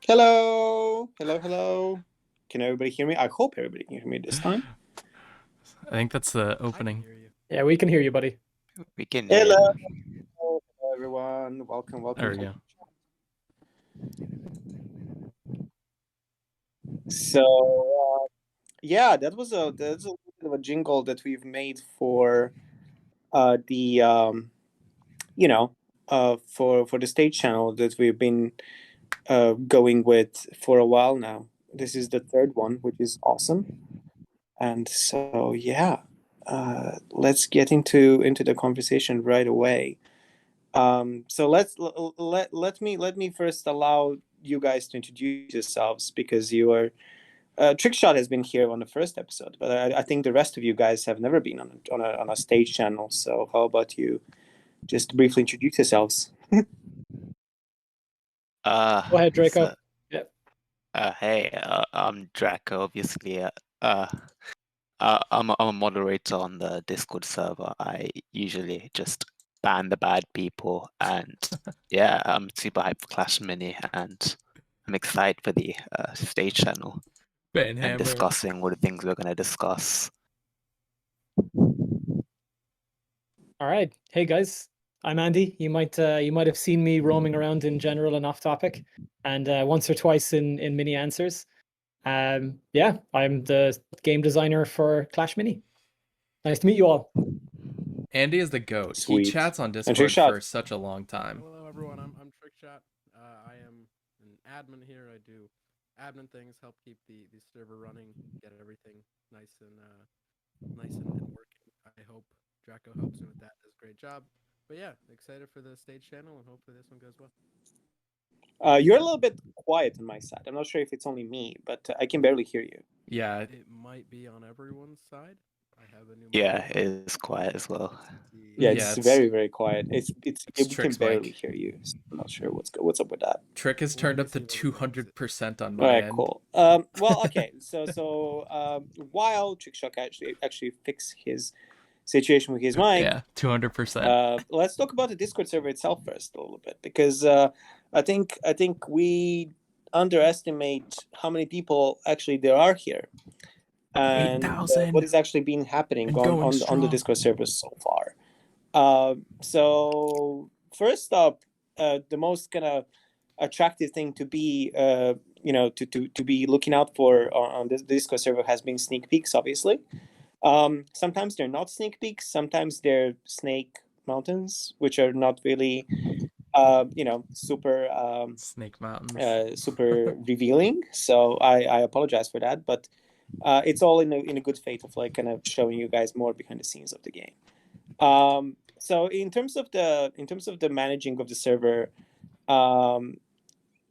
Hello, hello, hello. Can everybody hear me? I hope everybody can hear me this time. I think that's the I can opening. hear you. Yeah, we can hear you, buddy. We can Hello, hear hello everyone. Welcome, There welcome. we go. So yeah, that's a little bit of a jingle that we've made for the for the stage channel that we've been going with for a while now. This is the third one, which is awesome. And so yeah, let's get into the conversation right away. So let me first allow you guys to introduce yourselves because you are Trickshot has been here on the first episode, but I think the rest of you guys have never been on a stage channel. So how about you just briefly introduce yourselves? Go ahead, Draco. So, Yep. hey, I'm Draco. Obviously, I'm a moderator on the Discord server. I usually just ban the bad people, and yeah, I'm super hyped for Clash Mini, and I'm excited for the stage channel and discussing all the things we're gonna discuss. All right. Hey guys, I'm Andy. You might have seen me roaming around in general and off topic, and once or twice in mini answers. Yeah, I'm the game designer for Clash Mini. Nice to meet you all. Andy is the goat. Sweet. He chats on And Discord Trickshot. for such a long time. Hello, everyone. I'm Trickshot. I am an admin here. I do admin things, help keep the server running, get everything nice and working. I hope Draco helps me with that. Does a great job. But yeah, excited for the stage channel, and hopefully this one goes well. You're a little bit quiet on my side. I'm not sure if it's only me, but I can barely hear you. Yeah, It might be on everyone's side. I have a new Yeah, microphone. it is quiet as well. Yeah, Yeah, it's it's- very, very quiet. We can Trick's barely mic. hear you. So I'm not sure what's up with that. Trick has Well, turned let up me to see what it is. 200% on All my right, end. cool. Well, okay. While Trickshot actually fix his situation with his mic, Yeah, 200%. let's talk about the Discord server itself first a little bit because I think we underestimate how many people actually there are here and 8,000 what is actually been happening and on going on the strong. Discord server so far. So first up, the most kind of attractive thing to be to be looking out for on this Discord server has been sneak peeks, obviously. Sometimes they're not sneak peeks, sometimes they're snake mountains, which are not really super Snake Mountains. super revealing. So I apologize for that, but it's all in a good faith of like kind of showing you guys more behind the scenes of the game. So in terms of the managing of the server,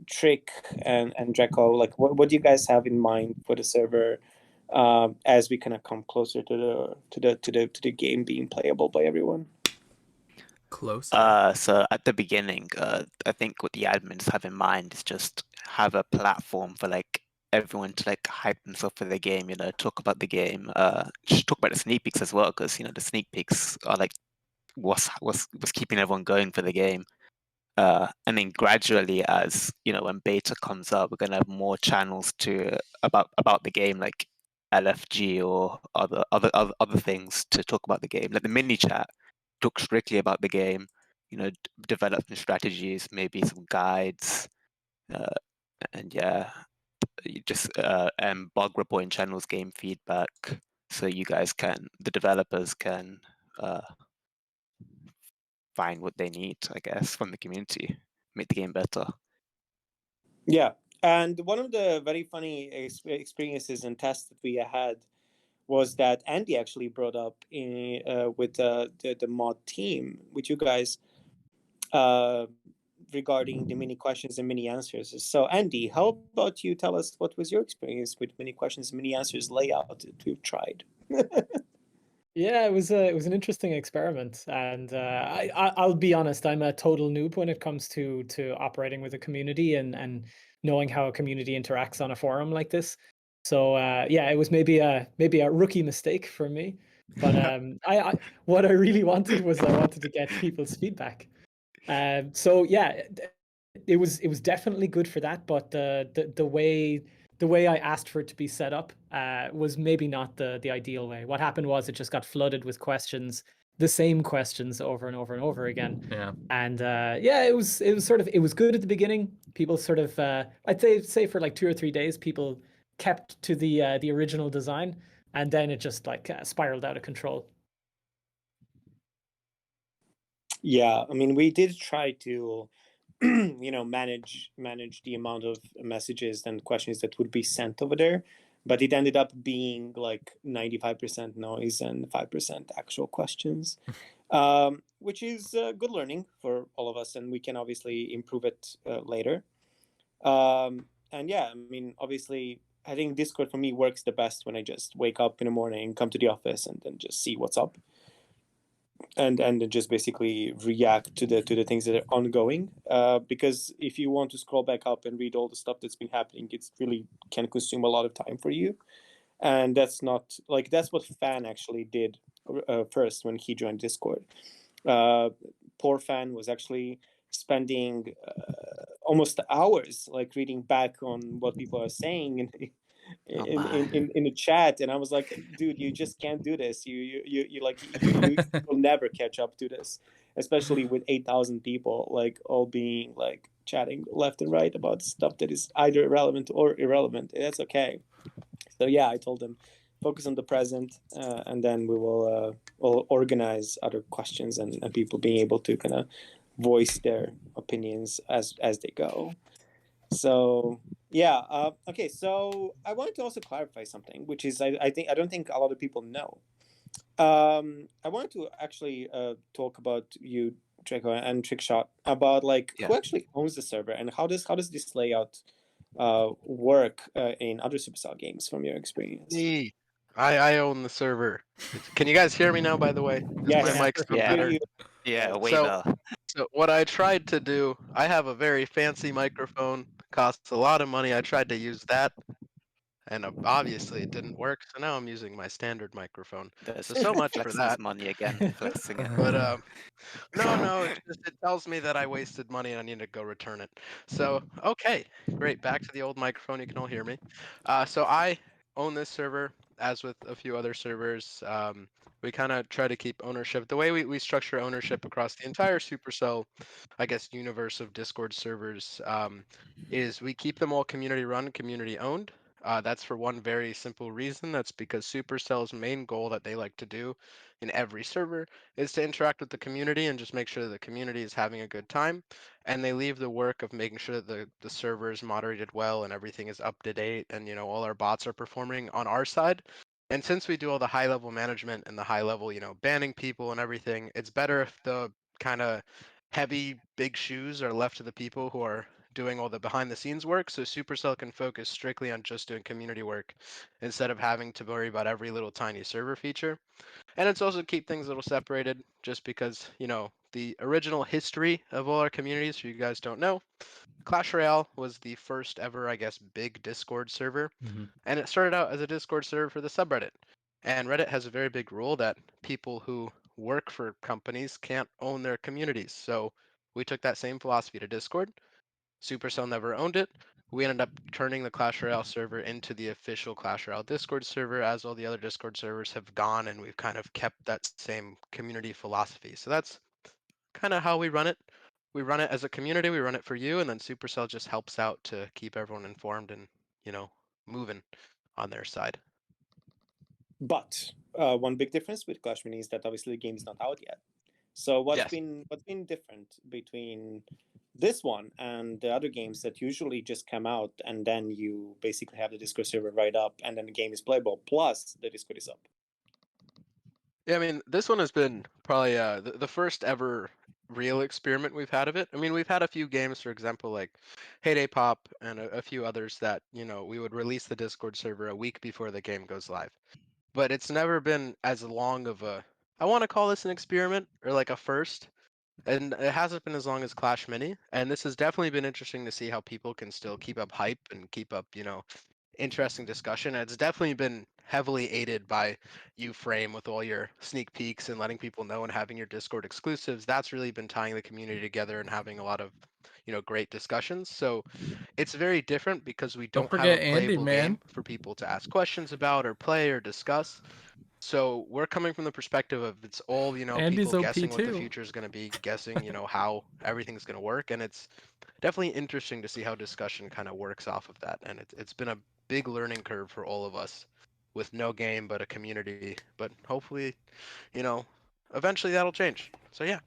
Trick and Draco, like what do you guys have in mind for the server as we kind of come closer to the game being playable by everyone? Close. So at the beginning, I think what the admins have in mind is just have a platform for like everyone to like hype themselves for the game, talk about the game, just talk about the sneak peeks as well, because the sneak peeks are like what's keeping everyone going for the game. And then gradually, as when beta comes up, we're gonna have more channels to about the game, like LFG or other things to talk about the game. Like the mini chat talk strictly about the game, development strategies, maybe some guides, and yeah, you just and bug reporting channels, game feedback, so you guys the developers can find what they need, I guess, from the community, make the game better. Yeah, and one of the very funny experiences and tests that we had was that Andy actually brought up with the mod team with you guys regarding the mini questions and mini answers. So Andy, how about you tell us what was your experience with mini questions and mini answers layout that we've tried? Yeah, it was an interesting experiment, and I'll be honest, I'm a total noob when it comes to operating with a community and knowing how a community interacts on a forum like this. So yeah, it was maybe a rookie mistake for me, but I what I really wanted was I wanted to get people's feedback. So yeah, it was definitely good for that, but the way I asked for it to be set up was maybe not the ideal way. What happened was it just got flooded with questions, the same questions over and over and over again. Yeah. And yeah, it was good at the beginning. People sort of I'd say for like 2 or 3 days, people kept to the original design, and then it just like spiraled out of control. Yeah, I mean, we did try to manage the amount of messages and questions that would be sent over there, but it ended up being like 95% noise and 5% actual questions, which is good learning for all of us, and we can obviously improve it later. And yeah, I mean, obviously, I think Discord for me works the best when I just wake up in the morning, come to the office, and then just see what's up, and just basically react to the things that are ongoing. Because if you want to scroll back up and read all the stuff that's been happening, it's really can consume a lot of time for you, and that's not like that's what Fan actually did first when he joined Discord. Poor Fan was actually spending almost hours like reading back on what people are saying in the chat, and I was like, dude, you just can't do this. You like you will never catch up to this, especially with 8,000 people like all being like chatting left and right about stuff that is either relevant or irrelevant. That's okay. So yeah, I told them focus on the present, and then we will organize other questions and people being able to kind of voice their opinions as they go. So yeah, okay. So I wanted to also clarify something, which is I don't think a lot of people know. I wanted to actually talk about you, Draco, and Trickshot about like who actually owns the server and how does this layout work in other Supercell games from your experience? Me. I own the server. Can you guys hear me now, by the way? Is Yes. my mic sound better? Yeah, way So- better. So what I tried to do, I have a very fancy microphone, costs a lot of money. I tried to use that, and obviously it didn't work. So now I'm using my standard microphone. So much for Flexing that. his money again. Flexing it. But no, it tells me that I wasted money and I need to go return it. So okay, great. Back to the old microphone. You can all hear me. So I own this server, as with a few other servers. We kind of try to keep ownership. The way we structure ownership across the entire Supercell, I guess, universe of Discord servers, is we keep them all community run, community owned. That's for one very simple reason. That's because Supercell's main goal that they like to do in every server is to interact with the community and just make sure that the community is having a good time. And they leave the work of making sure that the server is moderated well and everything is up to date and all our bots are performing on our side. And since we do all the high level management and the high level, banning people and everything, it's better if the kind of heavy big shoes are left to the people who are doing all the behind the scenes work, so Supercell can focus strictly on just doing community work instead of having to worry about every little tiny server feature. And it's also keep things a little separated just because, the original history of all our communities, for you guys don't know, Clash Royale was the first ever, I guess, big Discord server. And it started out as a Discord server for the subreddit. And Reddit has a very big rule that people who work for companies can't own their communities. So we took that same philosophy to Discord. Supercell never owned it. We ended up turning the Clash Royale server into the official Clash Royale Discord server, as all the other Discord servers have gone, and we've kind of kept that same community philosophy. So that's kind of how we run it. We run it as a community, we run it for you, and then Supercell just helps out to keep everyone informed and, moving on their side. But one big difference with Clash Mini is that obviously the game is not out yet. So what's Yes. been different between this one and the other games that usually just come out and then you basically have the Discord server right up and then the game is playable plus the Discord is up? Yeah, I mean, this one has been probably the first ever real experiment we've had of it. I mean, we've had a few games, for example, like Heyday Pop and a few others that, we would release the Discord server a week before the game goes live. But it's never been as long of a, I want to call this an experiment or like a first. And it hasn't been as long as Clash Mini. And this has definitely been interesting to see how people can still keep up hype and keep up, interesting discussion. And it's definitely been heavily aided by Frame with all your sneak peeks and letting people know and having your Discord exclusives. That's really been tying the community together and having a lot of, great discussions. So it's very different because we Don't don't have a forget Andy, playable man. game for people to ask questions about or play or discuss. So we're coming from the perspective of it's all, Andy's people OP guessing what the too. future is going to be, guessing, how everything's going to work. And it's definitely interesting to see how discussion kind of works off of that. And it's been a big learning curve for all of us with no game but a community. But hopefully, eventually that'll change. So yeah.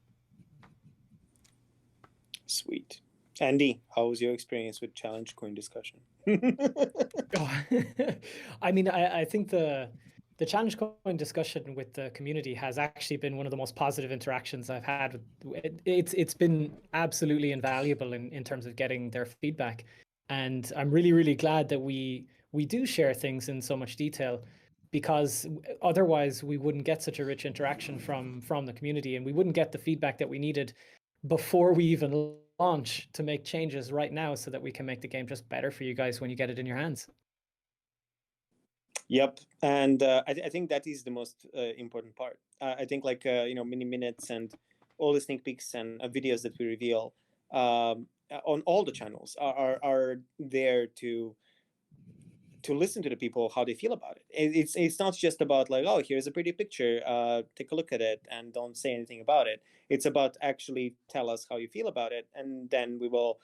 Sweet. Andy, how was your experience with challenge coin discussion? I mean, I think the challenge coin discussion with the community has actually been one of the most positive interactions I've had. It's been absolutely invaluable in terms of getting their feedback, and I'm really, really glad that we do share things in so much detail, because otherwise we wouldn't get such a rich interaction from the community, and we wouldn't get the feedback that we needed before we even launch to make changes right now, so that we can make the game just better for you guys when you get it in your hands. Yep, and I think that is the most important part. I think mini minutes and all the sneak peeks and videos that we reveal on all the channels are there to listen to the people, how they feel about it. It's not just about like, oh, here's a pretty picture, take a look at it and don't say anything about it. It's about actually tell us how you feel about it, and then we will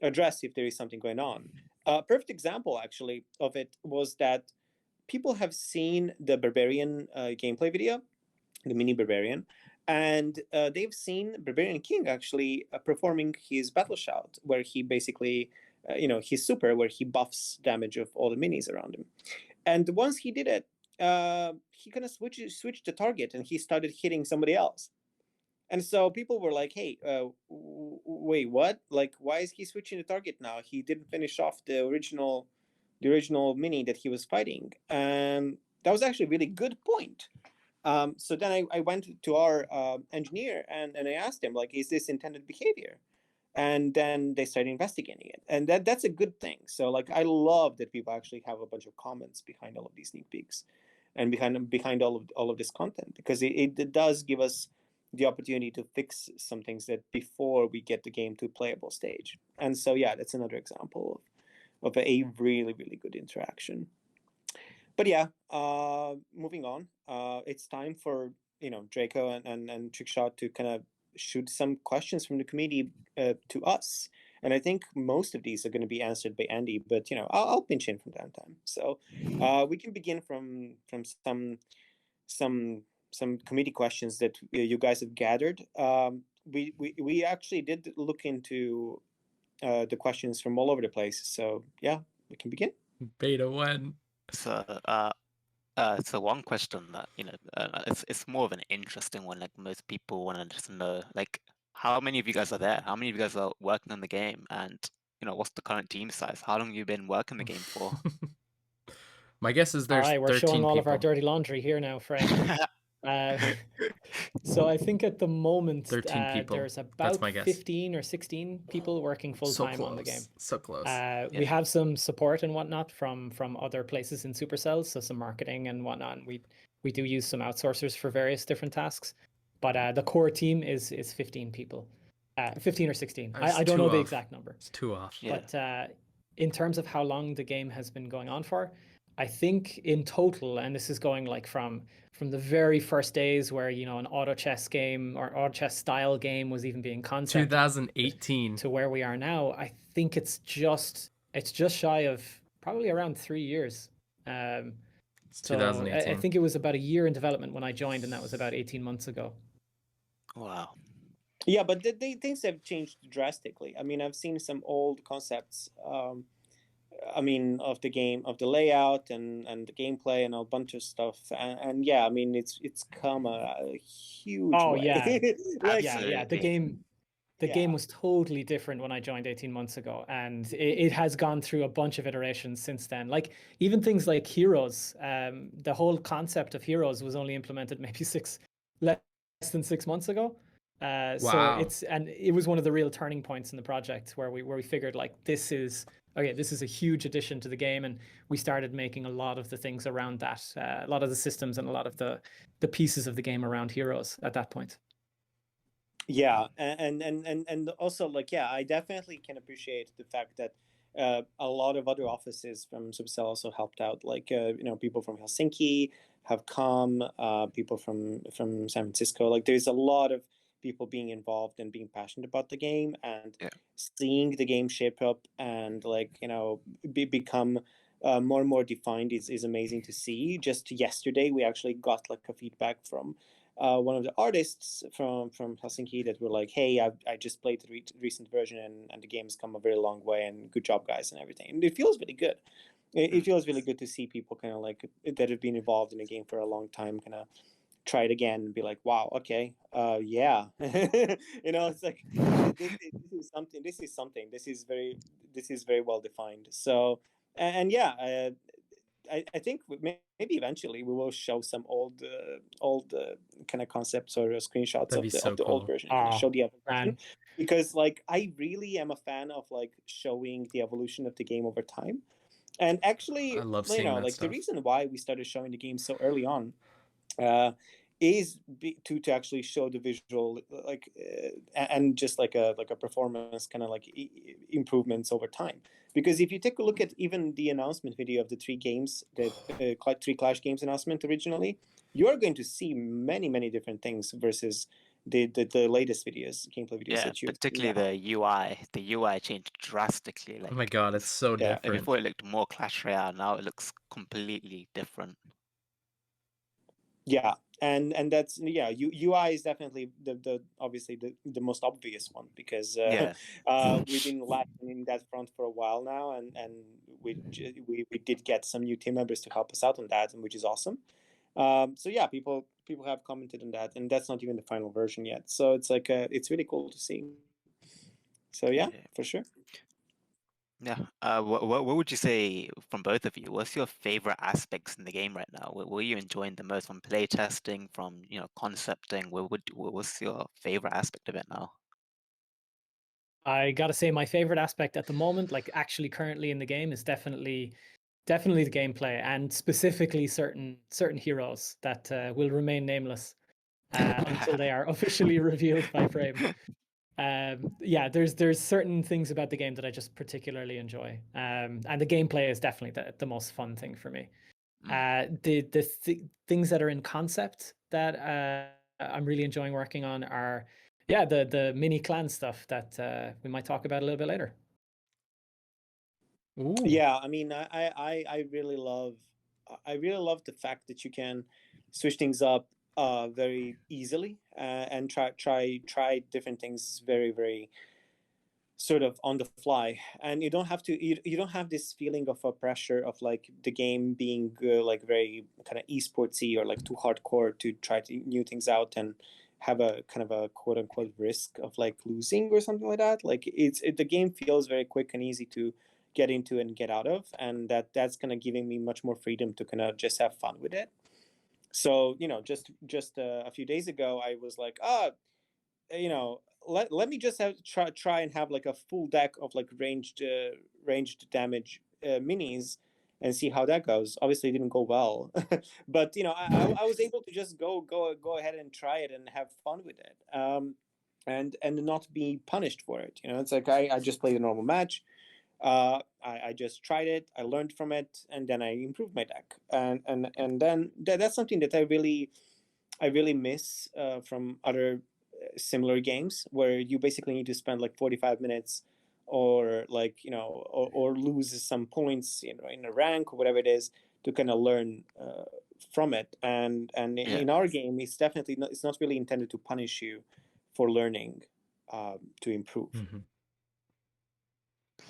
address if there is something going on. A perfect example actually of it was that people have seen the Barbarian gameplay video, the mini Barbarian, and they've seen Barbarian King actually performing his battle shout, where he basically his super, where he buffs damage of all the minis around him. And once he did it, he kind of switched the target and he started hitting somebody else. And so people were like, hey, wait, what? Like, why is he switching the target now? He didn't finish off the original mini that he was fighting. And that was actually a really good point. So then I went to our engineer and I asked him, like, is this intended behavior? And then they started investigating it, and that's a good thing. So like, I love that people actually have a bunch of comments behind all of these sneak peeks and behind all of this content, because it does give us the opportunity to fix some things that before we get the game to a playable stage. And so yeah, that's another example of a really, really good interaction. But yeah, moving on, it's time for Draco and Trickshot to kind of shoot some questions from the community to us. And I think most of these are going to be answered by Andy, but I'll pinch in from time to time. So we can begin from some community questions that you guys have gathered. We actually did look into the questions from all over the place. So yeah, we can begin. Beta 1. So one question that it's more of an interesting one. Like, most people want to just know, like, how many of you guys are there? How many of you guys are working on the game? And what's the current team size? How long have you been working the game for? My guess is there's all right, we're 13 showing all people. of our dirty laundry here now, Frank. So I think at the moment 13 people. there's That's about my guess. 15 or 16 people working full-time on the game. So close. We have some support and whatnot from other places in Supercell, so some marketing and whatnot. We do use some outsourcers for various different tasks, but the core team is 15 people, 15 or 16. I don't know the exact number. It's 2 off. Yeah. But in terms of how long the game has been going on for, I think in total, and this is going like from the very first days where an auto chess game or auto chess style game was even being conceived, 2018 to where we are now, I think it's just shy of probably around 3 years. It's So 2018. I think it was about a year in development when I joined, and that was about 18 months ago. Wow. Yeah, but things have changed drastically. I mean, I've seen some old concepts. Of the game, of the layout and the gameplay and a bunch of stuff, and yeah, I mean, it's come a huge way. Yeah. Like, Yeah. The game was totally different when I joined 18 months ago, and it has gone through a bunch of iterations since then. Like even things like heroes, the whole concept of heroes was only implemented maybe less than 6 months ago. Wow. So it was one of the real turning points in the project where we figured like this is a huge addition to the game, and we started making a lot of the things around that, a lot of the systems and a lot of the pieces of the game around heroes at that point. Yeah, and also like yeah, I definitely can appreciate the fact that a lot of other offices from Supercell also helped out. Like people from Helsinki have come, people from San Francisco. Like there's a lot of people being involved and being passionate about the game and Yeah. seeing the game shape up and like become more and more defined is amazing to see. Just yesterday, we actually got like a feedback from one of the artists from Helsinki that were like, "Hey, I just played the recent version and the game's come a very long way and good job, guys, and everything." And it feels really good. It feels really good to see people kind of like that have been involved in a game for a long time, kind of try it again and be like, "Wow, okay, yeah," it's like this is something. This is very well defined. So and yeah. I think maybe eventually we will show some old kind of concepts or screenshots That'd be of so the old cool. version and show the evolution, Man. because like I really am a fan of like showing the evolution of the game over time. And actually, I love seeing that like the stuff. reason why we started showing the game so early on is to actually show the visual and just like a performance kind of like improvements over time. Because if you take a look at even the announcement video of the three games, the three Clash games announcement originally, you are going to see many different things versus the latest gameplay videos Yeah, that you've particularly the UI. The UI changed drastically. Oh Like my god, it's so Yeah, different. before it looked more Clash Royale, now it looks completely different. yeah, and that's UI is definitely the obviously the most obvious one, because Yeah. we've been lacking in that front for a while now, and we did get some new team members to help us out on that, and which is awesome. So yeah, people have commented on that, and that's not even the final version yet. So it's like it's really cool to see. So yeah, for sure. Yeah. What would you say from both of you? What's your favorite aspects in the game right now? What are you enjoying the most from playtesting, from concepting? What's your favorite aspect of it now? I gotta say, my favorite aspect at the moment, like actually currently in the game, is definitely the gameplay, and specifically certain heroes that will remain nameless until they are officially revealed by Frame. Yeah, there's certain things about the game that I just particularly enjoy, and the gameplay is definitely the most fun thing for me. The things that are in concept that I'm really enjoying working on are the mini clan stuff that we might talk about a little bit later. Ooh. Yeah, I mean, I really love the fact that you can switch things up very easily and try different things very sort of on the fly, and you don't have to you don't have this feeling of a pressure of like the game being like very kind of esportsy or like too hardcore to try new things out and have a kind of a quote unquote risk of like losing or something like that. Like the game feels very quick and easy to get into and get out of, and that's kind of giving me much more freedom to kind of just have fun with it. So just a few days ago I was like, let me just try and have like a full deck of like ranged damage minis and see how that goes. Obviously it didn't go well, but I was able to just go ahead and try it and have fun with it, and not be punished for it. It's like I just played a normal match. I just tried it, I learned from it, and then I improved my deck, and then that's something that I really miss from other similar games, where you basically need to spend like 45 minutes or like or lose some points in a rank or whatever it is to kind of learn from it. And Yeah. in our game, it's definitely not, it's not really intended to punish you for learning to improve. Mm-hmm.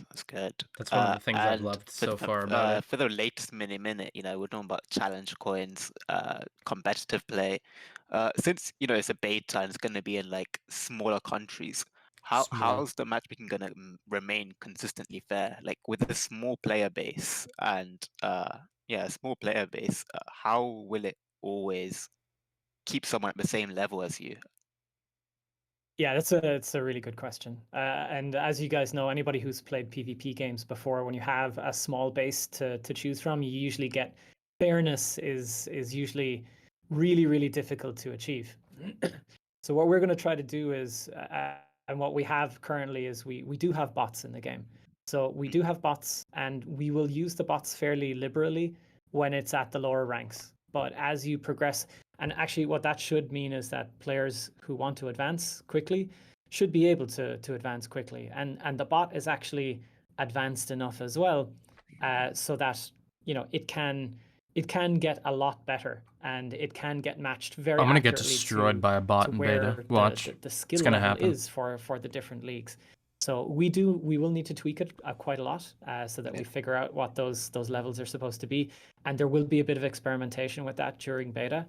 That's good. That's one of the things I've and loved for so the, far about it. For the latest minute, we're talking about challenge coins, competitive play. Since it's a beta and it's going to be in like smaller countries, Small. how's the matchmaking going to remain consistently fair? Like with a small player base and a small player base, how will it always keep someone at the same level as you? Yeah, it's a really good question. And as you guys know, anybody who's played PvP games before, when you have a small base to choose from, you usually get fairness is usually really difficult to achieve. So what we're going to try to do is, and what we have currently is we do have bots in the game. So we do have bots, and we will use the bots fairly liberally when it's at the lower ranks. But as you progress, and actually what that should mean is that players who want to advance quickly should be able to advance quickly. And the bot is actually advanced enough as well, so that it can get a lot better, and it can get matched very I'm gonna get accurately destroyed to, by a bot to in where beta. Watch. the skill gonna level happen. is for the different leagues. So we will need to tweak it quite a lot, so that we figure out what those levels are supposed to be, and there will be a bit of experimentation with that during beta.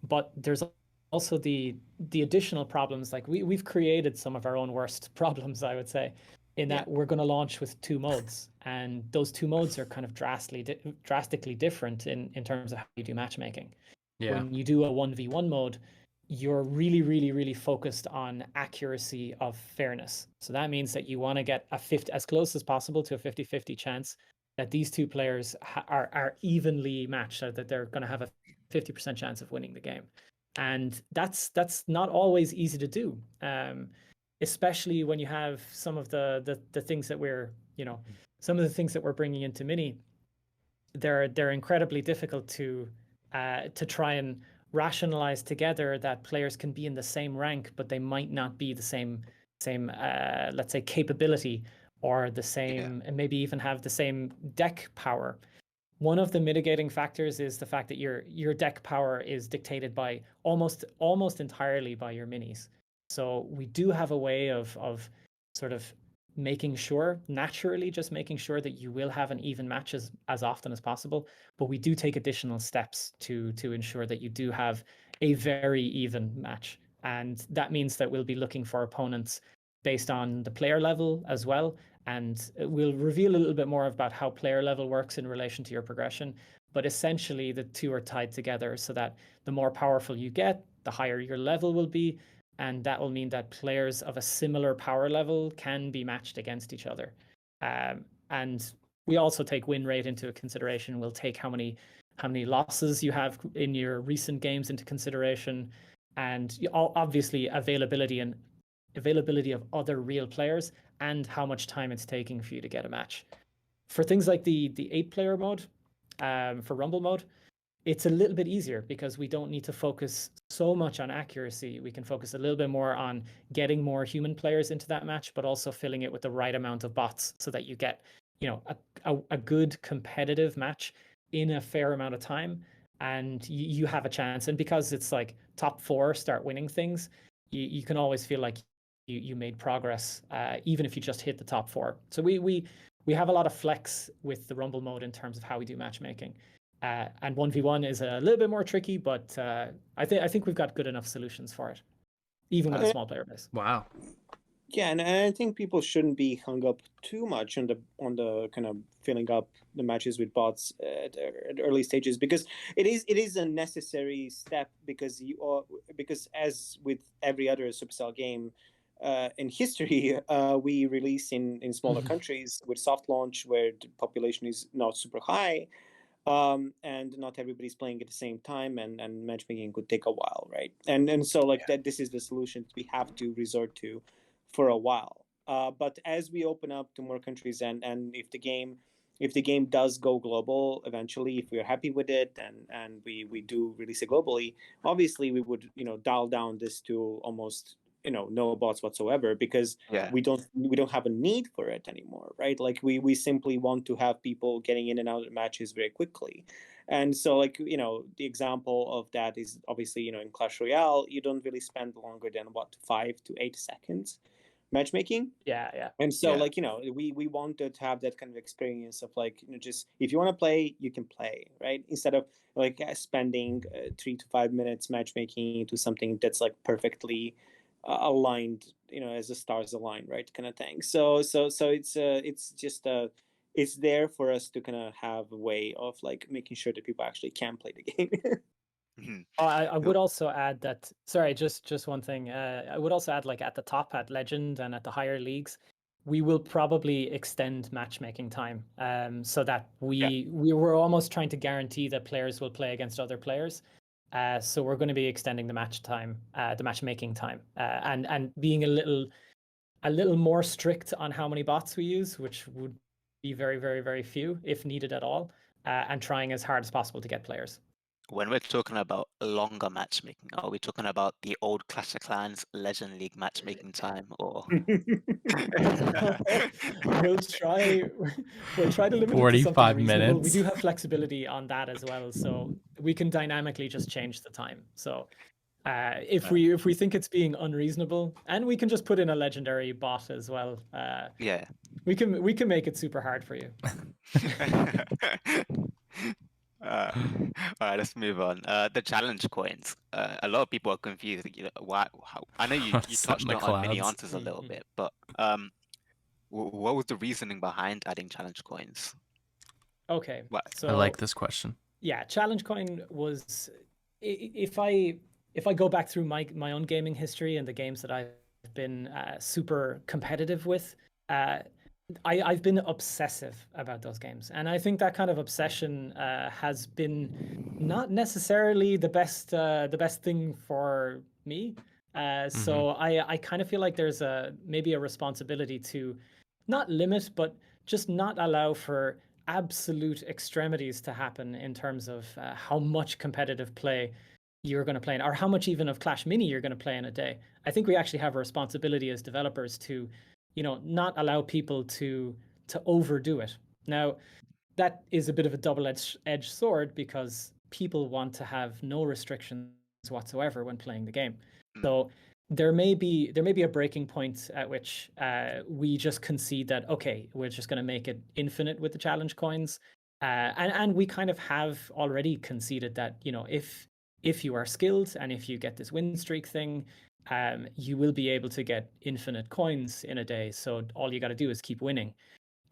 But there's also the additional problems. Like we've created some of our own worst problems, I would say, in that we're going to launch with 2 modes, and those 2 modes are kind of drastically different in terms of how you do matchmaking. Yeah. When you do a 1v1 mode, you're really, really, really focused on accuracy of fairness. So that means that you want to get as close as possible to a 50-50 chance that these 2 players are evenly matched, so that they're going to have a 50% chance of winning the game. And that's not always easy to do, especially when you have some of the things that we're some of the things that we're bringing into Mini. They're incredibly difficult to try and rationalize together, that players can be in the same rank, but they might not be the same let's say capability, or the same, and maybe even have the same deck power. One of the mitigating factors is the fact that your deck power is dictated by almost entirely by your minis. So we do have a way of sort of making sure, naturally just making sure, that you will have an even match as often as possible. But we do take additional steps to ensure that you do have a very even match. And that means that we'll be looking for opponents based on the player level as well. And we'll reveal a little bit more about how player level works in relation to your progression. But essentially, the 2 are tied together, so that the more powerful you get, the higher your level will be. And that will mean that players of a similar power level can be matched against each other. And we also take win rate into consideration. We'll take how many losses you have in your recent games into consideration. And obviously availability of other real players, and how much time it's taking for you to get a match. For things like the 8-player mode, for Rumble mode, it's a little bit easier because we don't need to focus so much on accuracy. We can focus a little bit more on getting more human players into that match, but also filling it with the right amount of bots, so that you get a good competitive match in a fair amount of time, and you have a chance. And because it's like top 4 start winning things, you can always feel like you made progress, even if you just hit the top 4. So we have a lot of flex with the Rumble mode in terms of how we do matchmaking. And 1v1 is a little bit more tricky, but I think we've got good enough solutions for it, even with a small player base. Wow. Yeah, and I think people shouldn't be hung up too much on the kind of filling up the matches with bots at early stages, because it is a necessary step, because as with every other Supercell game in history, we release in smaller countries with soft launch, where the population is not super high. And not everybody's playing at the same time, and matchmaking could take a while, right? And so that this is the solution we have to resort to for a while. But as we open up to more countries, and if the game does go global eventually, if we're happy with it, and we do release it globally, obviously we would dial down this to almost no bots whatsoever, because we don't have a need for it anymore, right? Like we simply want to have people getting in and out of matches very quickly. And so the example of that is obviously in Clash Royale, you don't really spend longer than 5 to 8 seconds matchmaking. Yeah. And so we wanted to have that kind of experience of just, if you want to play, you can play, right? Instead of spending 3 to 5 minutes matchmaking into something that's perfectly aligned, as the stars align, right, kind of thing. So it's just it's there for us to kind of have a way of making sure that people actually can play the game. I would also add that, sorry, just one thing. I would also add, at the top, at Legend and at the higher leagues, we will probably extend matchmaking time, so that we were almost trying to guarantee that players will play against other players. So we're going to be extending the matchmaking time, and being a little more strict on how many bots we use, which would be very, very, very few, if needed at all, and trying as hard as possible to get players. When we're talking about longer matchmaking, are we talking about the old Clash of Clans Legend League matchmaking time, or? We'll try to limit it to 45 something reasonable. We minutes. do have flexibility on that as well, so we can dynamically just change the time. So if we think it's being unreasonable, and we can just put in a legendary bot as well, Yeah. we can make it super hard for you. All right, let's move on. The challenge coins. A lot of people are confused. You know, why? How, I know you Set in touched the on many clouds. answers a little bit, but what was the reasoning behind adding challenge coins? Okay, What? so I like this question. yeah, challenge coin was, if I go back through my own gaming history and the games that I've been super competitive with, I've been obsessive about those games, and I think that kind of obsession has been not necessarily the best thing for me. So I kind of feel like there's maybe a responsibility to not limit, but just not allow for absolute extremities to happen in terms of how much competitive play you're going to play in, or how much even of Clash Mini you're going to play in a day. I think we actually have a responsibility as developers to, not allow people to overdo it. Now, that is a bit of a double-edged sword, because people want to have no restrictions whatsoever when playing the game. So there may be a breaking point at which we just concede that, okay, we're just going to make it infinite with the challenge coins, and we kind of have already conceded that, if you are skilled and if you get this win streak thing, you will be able to get infinite coins in a day. So all you got to do is keep winning.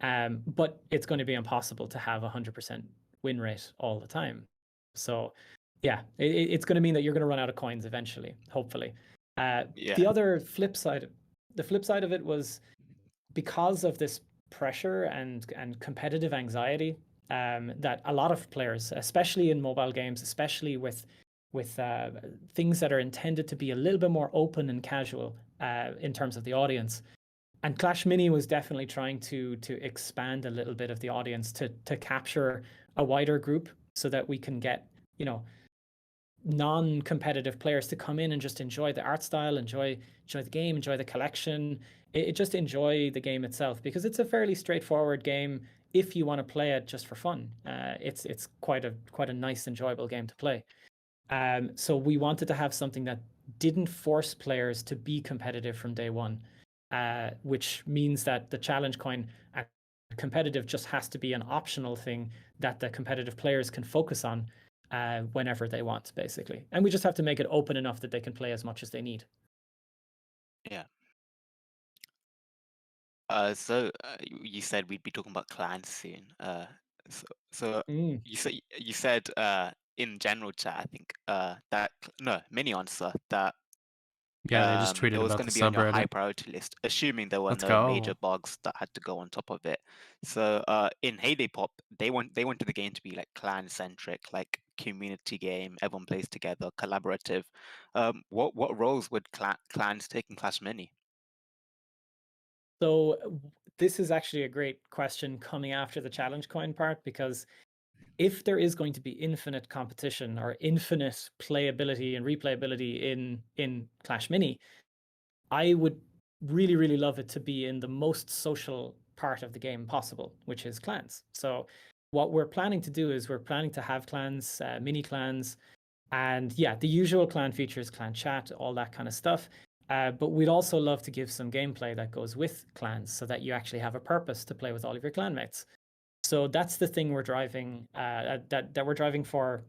But it's going to be impossible to have 100% win rate all the time. So yeah, it's going to mean that you're going to run out of coins eventually, hopefully. The flip side of it was, because of this pressure and competitive anxiety that a lot of players, especially in mobile games, especially with things that are intended to be a little bit more open and casual in terms of the audience. And Clash Mini was definitely trying to expand a little bit of the audience to capture a wider group, so that we can get, non-competitive players to come in and just enjoy the art style, enjoy the game, enjoy the collection, just enjoy the game itself, because it's a fairly straightforward game if you want to play it just for fun. It's quite a nice, enjoyable game to play. So we wanted to have something that didn't force players to be competitive from day one, which means that the challenge coin and competitive just has to be an optional thing that the competitive players can focus on whenever they want, basically. And we just have to make it open enough that they can play as much as they need. Yeah. So you said we'd be talking about clans soon. So you said in general chat, I think that mini answer that Yeah, they just tweeted it was about going the to be on your high subreddit. priority list, assuming there were Let's no major go. bugs that had to go on top of it. So in Heyday Pop, they wanted the game to be like clan centric, like community game, everyone plays together, collaborative. What roles would clans take in Clash Mini? So this is actually a great question coming after the challenge coin part, because if there is going to be infinite competition or infinite playability and replayability in Clash Mini, I would really, really love it to be in the most social part of the game possible, which is clans. So what we're planning to do is we're planning to have clans, mini clans, and yeah, the usual clan features, clan chat, all that kind of stuff. But we'd also love to give some gameplay that goes with clans, so that you actually have a purpose to play with all of your clanmates. So that's the thing we're driving, that we're driving for.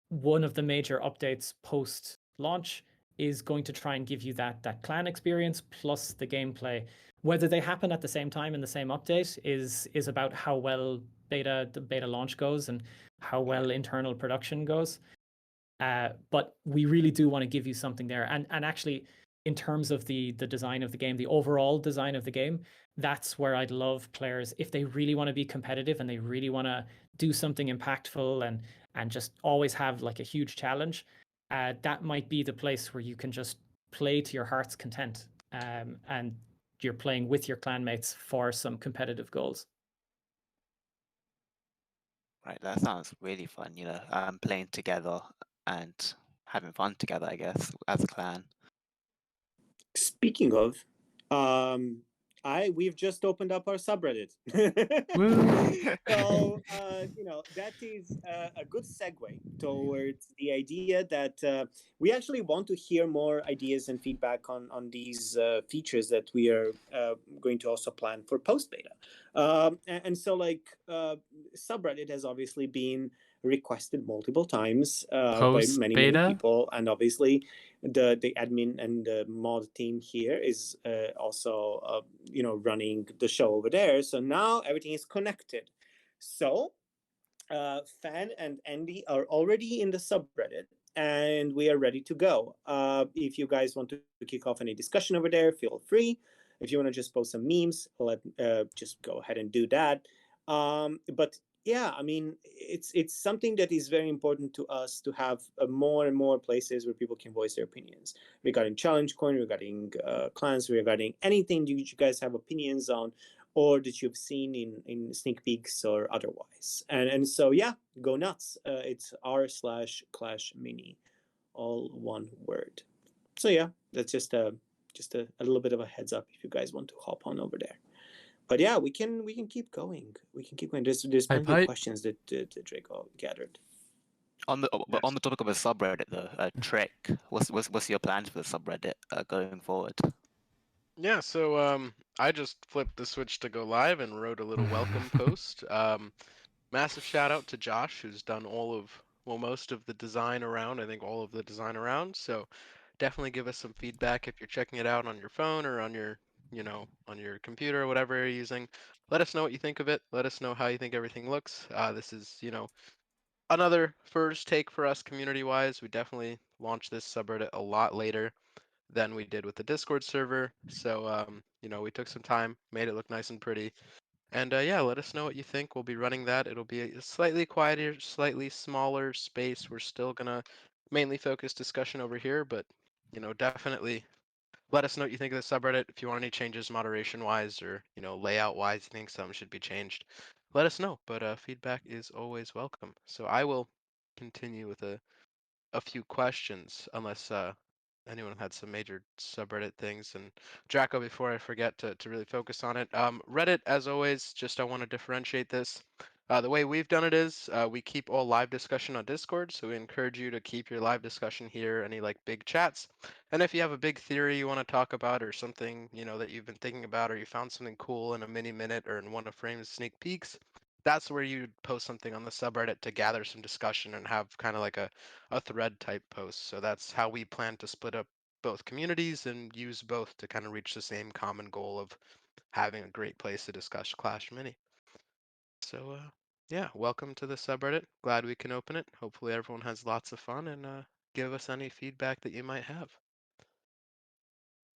One of the major updates post launch is going to try and give you that clan experience plus the gameplay. Whether they happen at the same time in the same update is about how well the beta launch goes and how well internal production goes. But we really do want to give you something there. And actually, in terms of the design of the game, the overall design of the game, that's where I'd love players, if they really want to be competitive and they really want to do something impactful and just always have like a huge challenge, that might be the place where you can just play to your heart's content, and you're playing with your clanmates for some competitive goals. Right, that sounds really fun. Playing together and having fun together, I guess, as a clan. Speaking of, we've just opened up our subreddit. So that is a good segue towards the idea that we actually want to hear more ideas and feedback on these features that we are going to also plan for post beta. And so subreddit has obviously been requested multiple times by many people, and obviously the admin and the mod team here is also running the show over there. So now everything is connected. So Fan and Andy are already in the subreddit, and we are ready to go. If you guys want to kick off any discussion over there, feel free. If you want to just post some memes, just go ahead and do that. But yeah, I mean, it's something that is very important to us to have more and more places where people can voice their opinions regarding challenge coin, regarding clans, regarding anything you guys have opinions on, or that you've seen in sneak peeks or otherwise. And so yeah, go nuts. It's r/clash-mini, all one word. So yeah, that's just a little bit of a heads up if you guys want to hop on over there. But yeah, we can keep going. We can keep going. There's plenty of questions that Draco gathered. On the topic of a subreddit, though, Trek, what's your plans for the subreddit going forward? Yeah, so I just flipped the switch to go live and wrote a little welcome post. Massive shout out to Josh, who's done most of the design around. I think all of the design around. So definitely give us some feedback if you're checking it out on your phone or on your on your computer or whatever you're using. Let us know what you think of it. Let us know how you think everything looks. This is another first take for us community-wise. We definitely launched this subreddit a lot later than we did with the Discord server. So we took some time, made it look nice and pretty. And yeah, let us know what you think. We'll be running that. It'll be a slightly quieter, slightly smaller space. We're still gonna mainly focus discussion over here, but definitely let us know what you think of the subreddit. If you want any changes moderation-wise or layout-wise, you think something should be changed, let us know. But feedback is always welcome. So I will continue with a few questions, unless anyone had some major subreddit things. And Draco, before I forget to really focus on it, Reddit, as always, just I want to differentiate this. The way we've done it is we keep all live discussion on Discord, so we encourage you to keep your live discussion here, any like big chats. And if you have a big theory you want to talk about or something, that you've been thinking about, or you found something cool in a mini minute or in one of Frame's sneak peeks, that's where you post something on the subreddit to gather some discussion and have kind of like a thread type post. So that's how we plan to split up both communities and use both to kind of reach the same common goal of having a great place to discuss Clash Mini. So yeah, welcome to the subreddit. Glad we can open it. Hopefully everyone has lots of fun, and give us any feedback that you might have.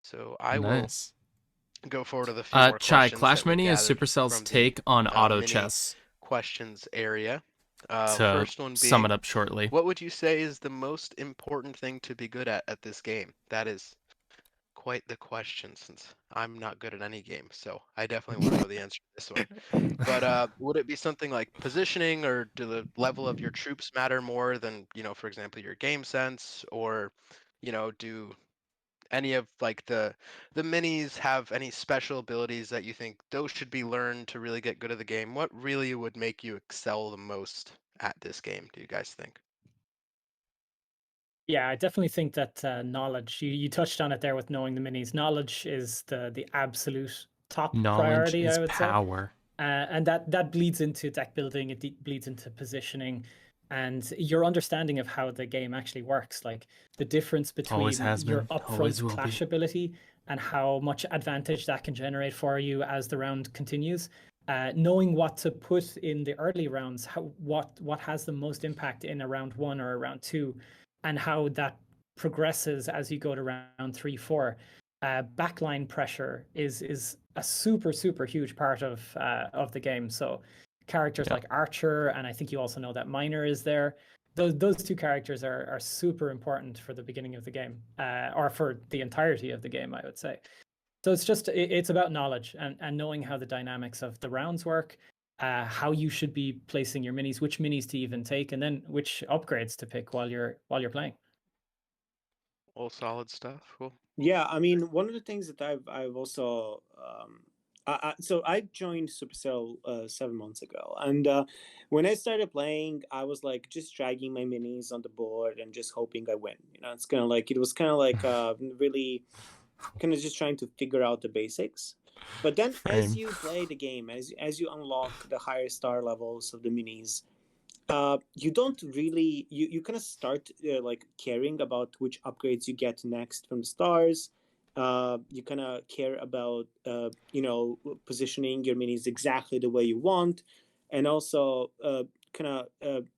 So I will go forward to the few more Chai, questions. Clash Mini is Supercell's take on auto chess. Questions area. To first one being, sum it up shortly, what would you say is the most important thing to be good at this game? That is quite the question, since I'm not good at any game, so I definitely want to know the answer to this one. But would it be something like positioning, or do the level of your troops matter more than, for example, your game sense? Or, do any of like the minis have any special abilities that you think those should be learned to really get good at the game? What really would make you excel the most at this game, do you guys think? Yeah, I definitely think that knowledge, you touched on it there with knowing the minis. Knowledge is the absolute top priority, I would power. say. And that bleeds into deck building, it bleeds into positioning, and your understanding of how the game actually works. Like the difference between your upfront clash ability and how much advantage that can generate for you as the round continues. Knowing what to put in the early rounds, what has the most impact in a round 1 or a round 2, and how that progresses as you go to round 3, 4. Backline pressure is a super huge part of the game. So characters like Archer, and I think you also know that Miner is there. Those two characters are super important for the beginning of the game, or for the entirety of the game, I would say. So it's about knowledge and knowing how the dynamics of the rounds work, how you should be placing your minis, which minis to even take, and then which upgrades to pick while you're playing. All solid stuff. Cool. Yeah, I mean, one of the things that I've also so I joined Supercell 7 months ago, and when I started playing, I was like just dragging my minis on the board and just hoping I win. You know, it was kind of like really kind of just trying to figure out the basics. But then as you play the game, as you unlock the higher star levels of the minis, you don't really you kind of start like caring about which upgrades you get next from the stars. You kind of care about positioning your minis exactly the way you want, and also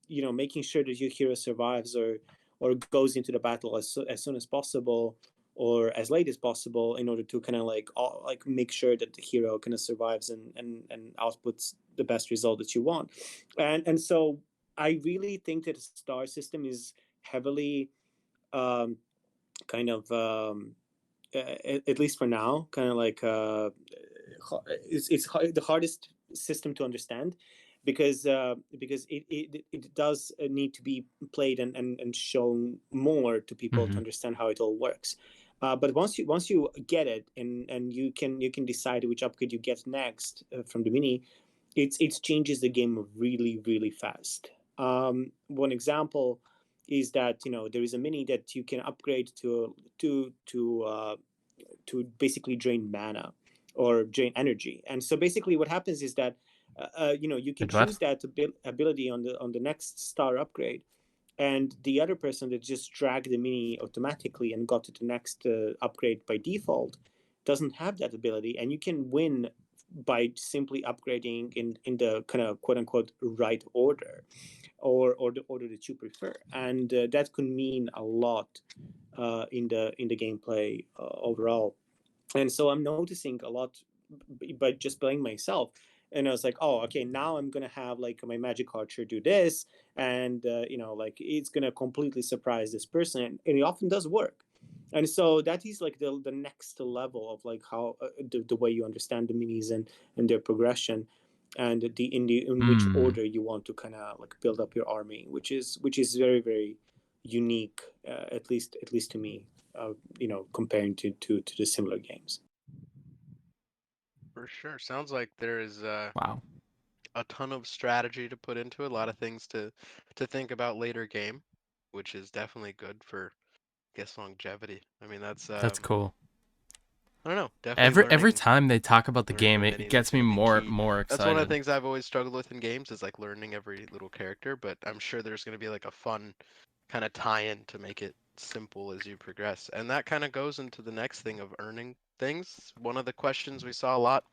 making sure that your hero survives or goes into the battle as soon as possible or as late as possible in order to kind of like make sure that the hero kind of survives and outputs the best result that you want. And so I really think that the star system is heavily at least for now, kind of like it's the hardest system to understand because it does need to be played and shown more to people to understand how it all works. But once you get it and you can decide which upgrade you get next from the mini, it changes the game really, really fast. One example is that there is a mini that you can upgrade to basically drain mana or drain energy. And so basically what happens is that you can choose that ability on the next star upgrade, and the other person that just dragged the mini automatically and got to the next upgrade by default doesn't have that ability, and you can win by simply upgrading in the kind of quote unquote right order or the order that you prefer, and that could mean a lot in the gameplay overall. And so I'm noticing a lot by just playing myself. And I was like, oh, okay, now I'm gonna have like my magic archer do this, and like it's gonna completely surprise this person, and it often does work. And so that is like the next level of like how the way you understand the minis and their progression, and in which order you want to kind of like build up your army, which is very, very unique, at least to me, comparing to the similar games. For sure. Sounds like there is Wow. a ton of strategy to put into it, a lot of things to think about later game, which is definitely good for, I guess, longevity. I mean, that's cool. I don't know. Definitely Every time they talk about the game, learning the it minis gets is me gonna be more key. excited. That's one of the things I've always struggled with in games is like learning every little character, but I'm sure there's going to be like a fun kind of tie-in to make it simple as you progress. And that kind of goes into the next thing of earning things. One of the questions we saw a lot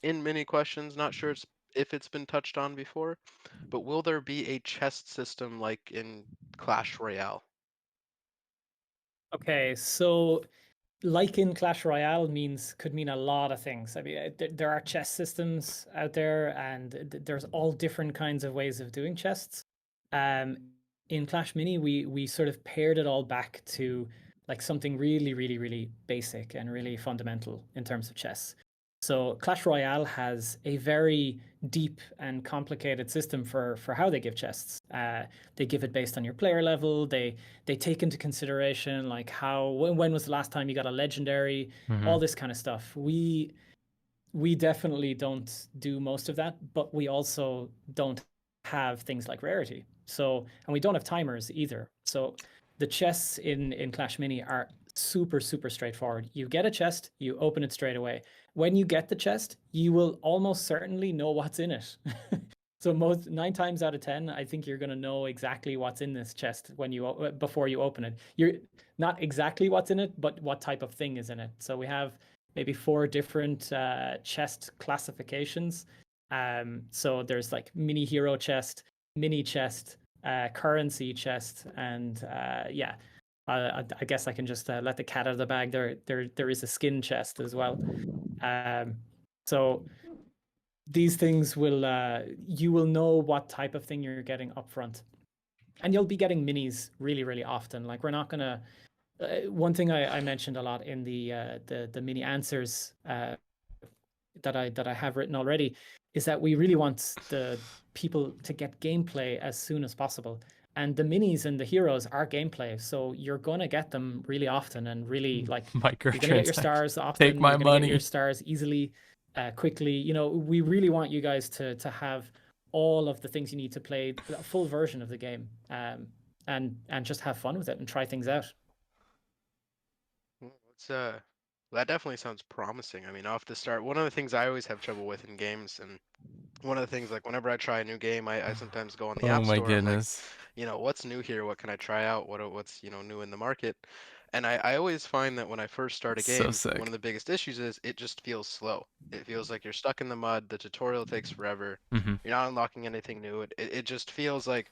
in mini questions, not sure if it's been touched on before, but will there be a chest system like in Clash Royale? Okay, so like in Clash Royale could mean a lot of things. I mean, there are chest systems out there, and there's all different kinds of ways of doing chests. In Clash Mini, we sort of paired it all back to like something really, really, really basic and really fundamental in terms of chests. So Clash Royale has a very deep and complicated system for how they give chests. They give it based on your player level. They take into consideration like when was the last time you got a legendary, all this kind of stuff. We definitely don't do most of that, but we also don't have things like rarity. So, and we don't have timers either. So the chests in Clash Mini are super, super straightforward. You get a chest, you open it straight away. When you get the chest, you will almost certainly know what's in it. So 9 times out of 10, I think you're going to know exactly what's in this chest before you open it. You're not exactly what's in it, but what type of thing is in it. So we have maybe 4 different chest classifications. So there's like mini hero chest, mini chest, currency chest, and yeah. I guess I can just let the cat out of the bag. There is a skin chest as well. So these things will you will know what type of thing you're getting up front, and you'll be getting minis really, really often. Like we're not gonna. One thing I mentioned a lot in the mini answers that I have written already is that we really want the people to get gameplay as soon as possible. And the minis and the heroes are gameplay, so you're gonna get them really often and really like you're gonna get your stars often. Take my you're gonna money. get your stars easily, quickly. You know, we really want you guys to have all of the things you need to play a full version of the game, and just have fun with it and try things out. Well, that definitely sounds promising. I mean, off the start, one of the things I always have trouble with in games, and one of the things like whenever I try a new game, I sometimes go on the Oh App my Store. I'm like, goodness. what's new here? What can I try out? What's new in the market? And I always find that when I first start a So game, sick. one of the biggest issues is it just feels slow. It feels like you're stuck in the mud. The tutorial takes forever. Mhm. You're not unlocking anything new. It just feels like,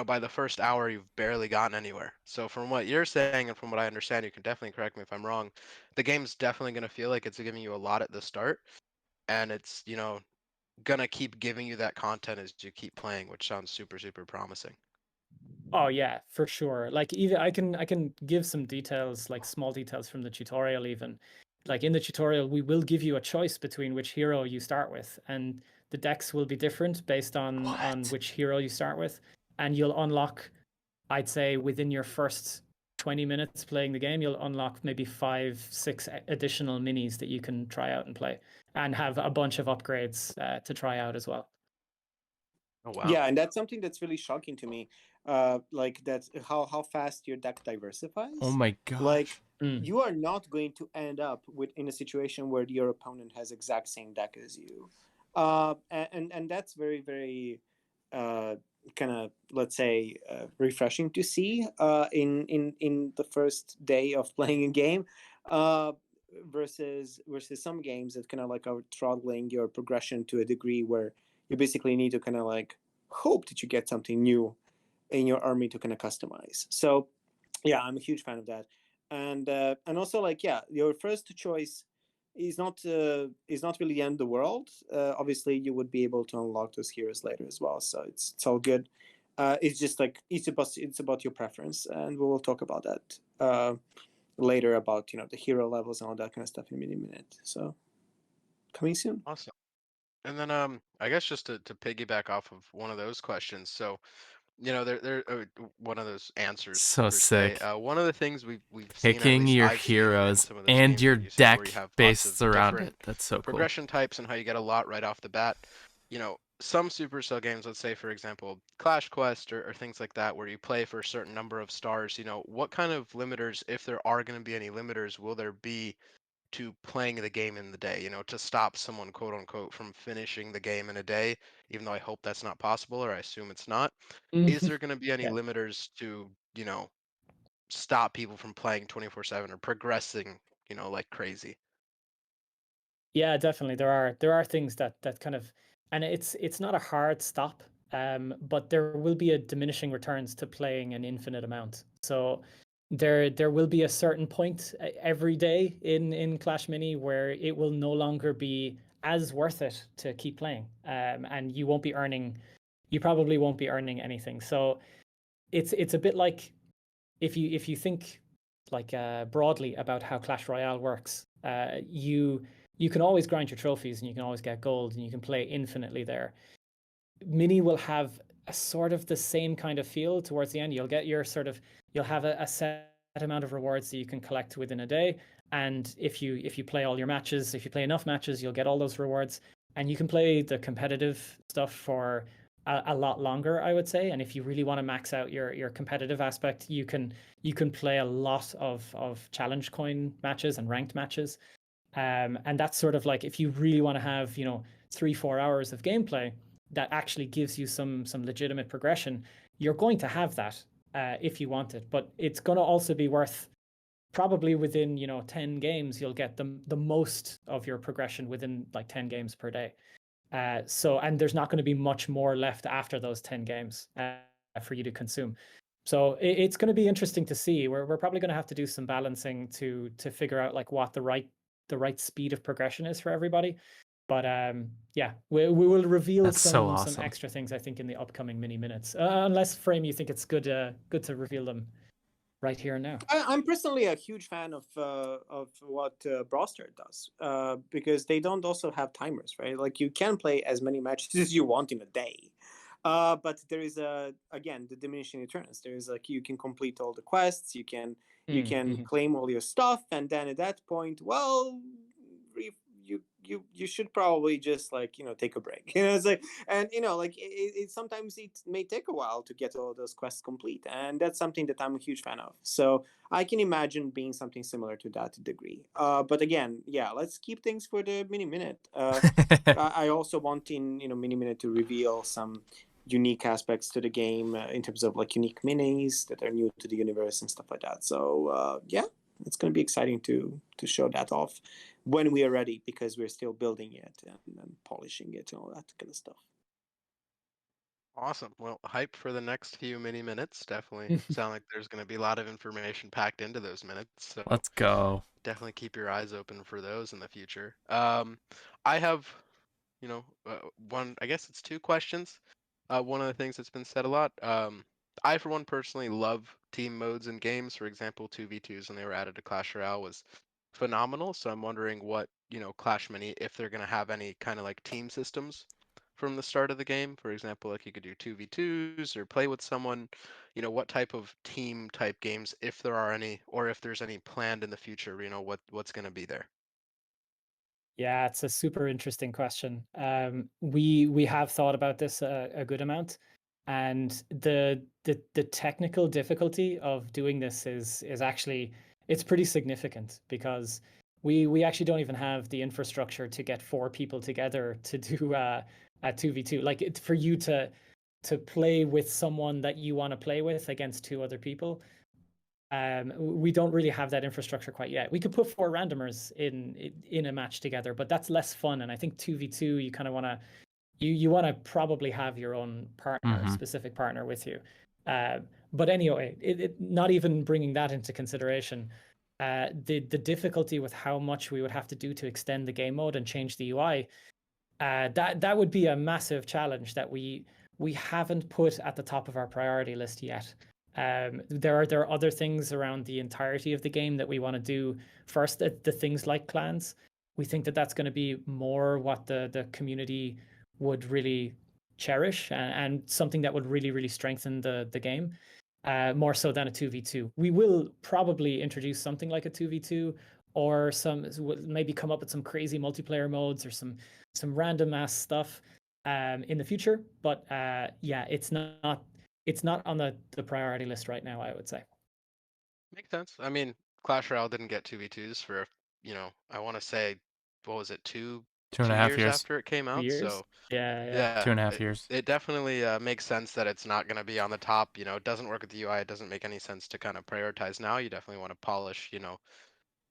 by the first hour, you've barely gotten anywhere. So from what you're saying and from what I understand, you can definitely correct me if I'm wrong. The game's definitely going to feel like it's giving you a lot at the start. And it's, gonna keep giving you that content as you keep playing, which sounds super, super promising. Oh yeah, for sure. Like even I can give some details, like small details from the tutorial even. Like in the tutorial, we will give you a choice between which hero you start with, and the decks will be different based on which hero you start with, and you'll unlock, I'd say within your first 20 minutes playing the game, you'll unlock maybe 5, 6 additional minis that you can try out and play, and have a bunch of upgrades to try out as well. Oh wow. Yeah, and that's something that's really shocking to me. Like that's how fast your deck diversifies. Oh my gosh. Like you are not going to end up in a situation where your opponent has exact same deck as you, and that's very, very kind of, let's say, refreshing to see in the first day of playing a game, versus some games that kind of like are throttling your progression to a degree where you basically need to kind of like hope that you get something new in your army to kind of customize. So yeah, I'm a huge fan of that. And also, like, yeah, your first choice is not really the end of the world. Obviously you would be able to unlock those heroes later as well, so it's all good. It's just like it's about your preference, and we will talk about that later, about the hero levels and all that kind of stuff in a minute. So coming soon. Awesome. And then I guess just to piggyback off of one of those questions, so there one of those answers So per se. sick. One of the things we've seen, at Picking least your I've seen in heroes some of those and games your where you see where deck you have lots of based around different it. That's so cool. progression types and how you get a lot right off the bat. Some Supercell games, let's say for example Clash Quest or things like that, where you play for a certain number of stars. What kind of limiters, if there are going to be any limiters, will there be to playing the game in the day, to stop someone, quote unquote, from finishing the game in a day, even though I hope that's not possible, or I assume it's not. Is there going to be any Yeah. limiters to, stop people from playing 24/7 or progressing, like crazy? Yeah, definitely. There are things that kind of, and it's not a hard stop, but there will be a diminishing returns to playing an infinite amount. So there will be a certain point every day in Clash Mini where it will no longer be as worth it to keep playing, and you probably won't be earning anything. So it's a bit like, if you think like broadly about how Clash Royale works, you can always grind your trophies and you can always get gold and you can play infinitely there. Mini will have a sort of the same kind of feel towards the end. You'll have a set amount of rewards that you can collect within a day, and if you play all your matches, if you play enough matches, you'll get all those rewards, and you can play the competitive stuff for a lot longer, I would say. And if you really want to max out your competitive aspect, you can play a lot of challenge coin matches and ranked matches. And that's sort of like, if you really want to have 3-4 hours of gameplay that actually gives you some legitimate progression, you're going to have that if you want it. But it's going to also be worth, probably within 10 games you'll get the most of your progression within like 10 games per day. And there's not going to be much more left after those 10 games for you to consume. So it's going to be interesting to see. We're probably going to have to do some balancing to figure out like what the right speed of progression is for everybody. But yeah, we will reveal That's so some awesome. extra things, I think, in the upcoming mini minutes. Unless Frame, you think it's good to reveal them right here and now. I'm personally a huge fan of what Brawl Stars does, because they don't also have timers, right? Like you can play as many matches as you want in a day, but there is again the diminishing returns. There is like you can complete all the quests, you can claim all your stuff, and then at that point, well, you should probably just like take a break. It's like, and like it sometimes it may take a while to get all those quests complete, and that's something that I'm a huge fan of. So I can imagine being something similar to that degree. But again, yeah, let's keep things for the mini minute. I also want in mini minute to reveal some unique aspects to the game in terms of like unique minis that are new to the universe and stuff like that. So yeah, it's going to be exciting to show that off when we are ready, because we're still building it and polishing it and all that kind of stuff. Awesome. Well, hype for the next few mini minutes. Definitely sound like there's going to be a lot of information packed into those minutes. So Let's go. definitely keep your eyes open for those in the future. I have, one, I guess it's two questions. One of the things that's been said a lot. I, for one, personally love team modes in games. For example, 2v2s when they were added to Clash Royale was phenomenal. So I'm wondering what, Clash Mini, if they're going to have any kind of like team systems from the start of the game. For example, like you could do 2v2s or play with someone, what type of team type games, if there are any, or if there's any planned in the future, what's going to be there. Yeah, it's a super interesting question. We have thought about this a good amount, and the technical difficulty of doing this is actually it's pretty significant, because we actually don't even have the infrastructure to get 4 people together to do a 2v2. Like for you to play with someone that you want to play with against 2 other people. We don't really have that infrastructure quite yet. We could put 4 randomers in a match together, but that's less fun. And I think 2v2, you kind of want to you want to probably have your own partner, specific partner with you. But anyway, not even bringing that into consideration, the difficulty with how much we would have to do to extend the game mode and change the UI, that would be a massive challenge that we haven't put at the top of our priority list yet. There are other things around the entirety of the game that we want to do first. The things like clans, we think that that's going to be more what the community would really cherish, and something that would really strengthen the game, more so than a 2v2. We will probably introduce something like a 2v2, or maybe come up with some crazy multiplayer modes or some random ass stuff in the future. But yeah, it's not on the priority list right now, I would say. Makes sense. I mean, Clash Royale didn't get 2v2s for, I want to say, what was it, two 2.5 years after it came out? Years? So Yeah. 2.5 years. It definitely makes sense that it's not going to be on the top. It doesn't work with the UI. It doesn't make any sense to kind of prioritize now. You definitely want to polish,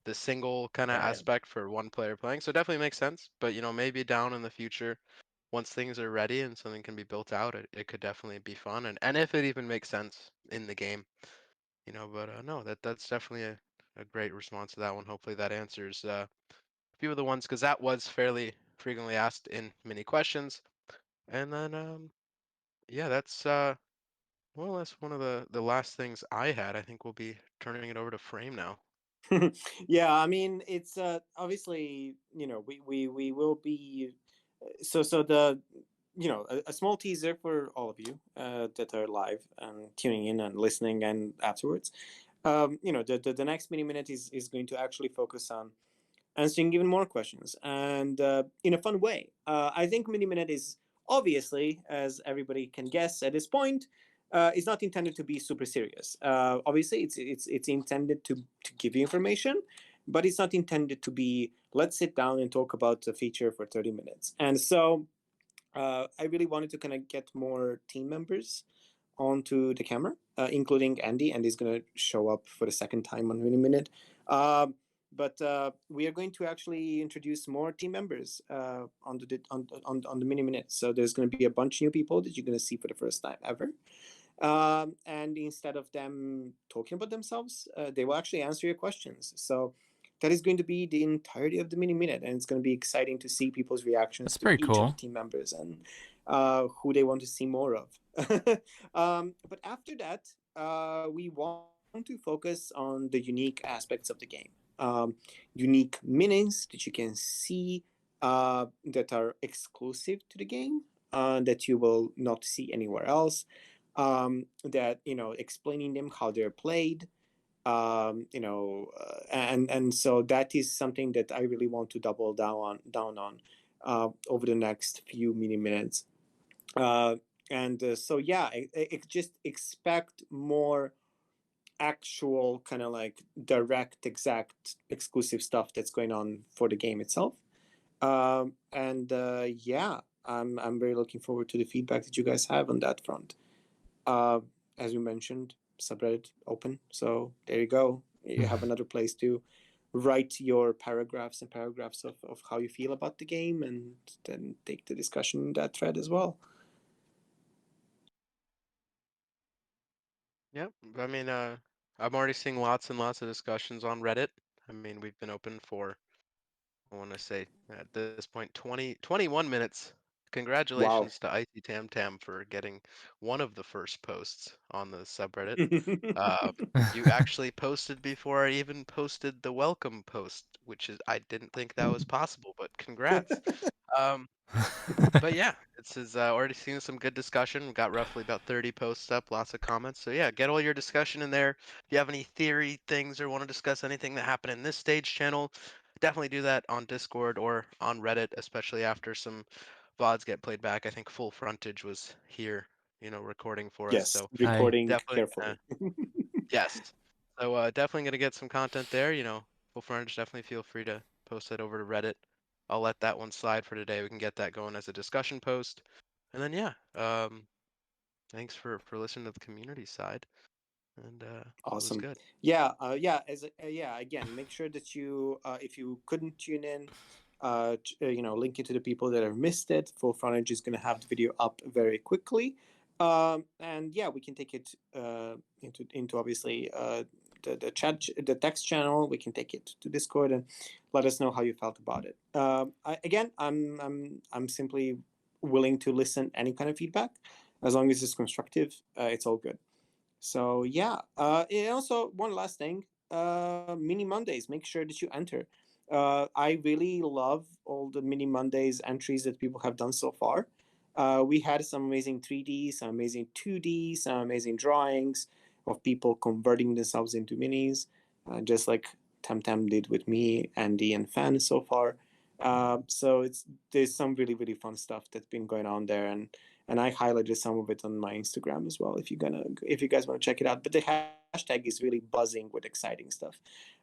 the single kind of Yeah. aspect for one player playing. So it definitely makes sense. But, maybe down in the future, once things are ready and something can be built out, it could definitely be fun. And if it even makes sense in the game, but no, that's definitely a great response to that one. Hopefully that answers a few of the ones, because that was fairly frequently asked in many questions. And then, yeah, that's more or less one of the last things I had. I think we'll be turning it over to Frame now. Yeah, I mean, it's obviously, we will be so the a small teaser for all of you that are live and tuning in and listening and afterwards. The next mini minute is going to actually focus on answering even more questions, and in a fun way. I think mini minute is obviously, as everybody can guess at this point, it's not intended to be super serious. Obviously, it's intended to give you information, but it's not intended to be, let's sit down and talk about the feature for 30 minutes. And so I really wanted to kind of get more team members onto the camera, including Andy. Andy's going to show up for the second time on Mini Minute. But we are going to actually introduce more team members on the Mini Minute. So there's going to be a bunch of new people that you're going to see for the first time ever. And instead of them talking about themselves, they will actually answer your questions. So that is going to be the entirety of the mini minute, and it's going to be exciting to see people's reactions That's to pretty each of cool. the team members and who they want to see more of. But after that, we want to focus on the unique aspects of the game, unique minis that you can see that are exclusive to the game, that you will not see anywhere else. That, explaining them how they're played, and so that is something that I really want to double down on over the next few mini minutes. So yeah, just expect more actual kind of like direct, exact, exclusive stuff that's going on for the game itself. Yeah, I'm very looking forward to the feedback that you guys have on that front. As you mentioned, subreddit open, so there you go. You have another place to write your paragraphs and paragraphs of how you feel about the game, and then take the discussion in that thread as well. Yep. I mean, I'm already seeing lots and lots of discussions on Reddit. I mean, we've been open for, I want to say at this point, 21 minutes. Wow. Congratulations to Icy Tam Tam for getting one of the first posts on the subreddit. You actually posted before I even posted the welcome post, which is, I didn't think that was possible, but congrats. But yeah, this is already seen some good discussion. We've got roughly about 30 posts up, lots of comments. So yeah, get all your discussion in there. If you have any theory things or want to discuss anything that happened in this stage channel, definitely do that on Discord or on Reddit, especially after some VODs get played back. I think FullFrontage was here, recording for us. Yes, So recording definitely, carefully. yes. So definitely gonna get some content there. FullFrontage, definitely feel free to post that over to Reddit. I'll let that one slide for today. We can get that going as a discussion post. And then yeah, thanks for listening to the community side. And it was Awesome. good. Yeah, again, make sure that you, if you couldn't tune in, link it to the people that have missed it. FullFrontage is going to have the video up very quickly. And yeah, we can take it into obviously the chat, the text channel. We can take it to Discord and let us know how you felt about it. I'm simply willing to listen any kind of feedback, as long as it's constructive. It's all good. So yeah, and also one last thing, mini Mondays. Make sure that you enter. I really love all the mini Mondays entries that people have done so far. We had some amazing 3D, some amazing 2D, some amazing drawings of people converting themselves into minis, just like Temtem did with me, Andy, and Fan so far. So there's some really, really fun stuff that's been going on there, and I highlighted some of it on my Instagram as well. If you guys want to check it out, but the hashtag is really buzzing with exciting stuff.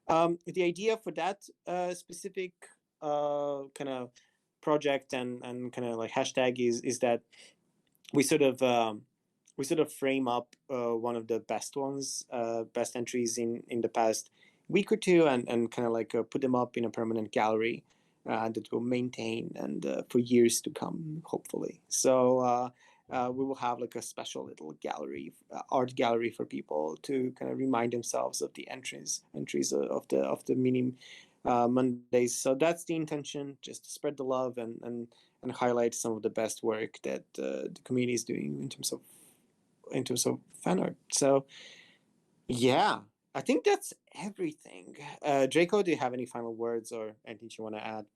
The idea for that specific kind of project and kind of like hashtag is that we sort of frame up one of the best ones, best entries in the past week or two, and kind of like put them up in a permanent gallery that will maintain and for years to come, hopefully. So we will have like a special little gallery, art gallery for people to kind of remind themselves of the entries of the mini Mondays. So that's the intention, just to spread the love and highlight some of the best work that the community is doing in terms of fan art. So yeah, I think that's everything. Draco, do you have any final words or anything you want to add?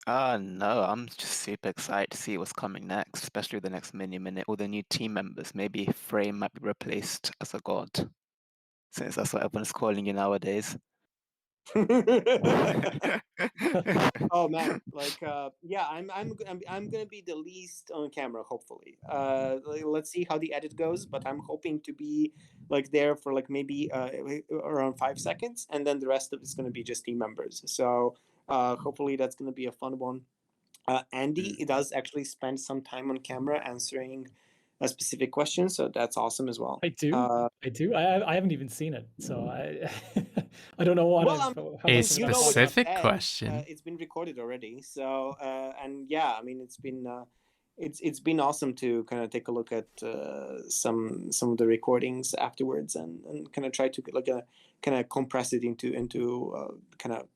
No, I'm just super excited to see what's coming next, especially the next mini minute, all the new team members. Maybe Frame might be replaced as a god, since that's what everyone's calling you nowadays. Oh man, like yeah, I'm gonna be the least on camera, hopefully. Let's see how the edit goes, but I'm hoping to be like there for like maybe around 5 seconds, and then the rest of it's gonna be just team members. So hopefully that's gonna be a fun one. Andy does actually spend some time on camera answering a specific question, so that's awesome as well. I do. I haven't even seen it, so I I don't know what. Well, how A much of it I've specific watched. question. It's been recorded already, so and yeah, I mean it's been it's been awesome to kind of take a look at some of the recordings afterwards and kind of try to like kind of compress it into kind of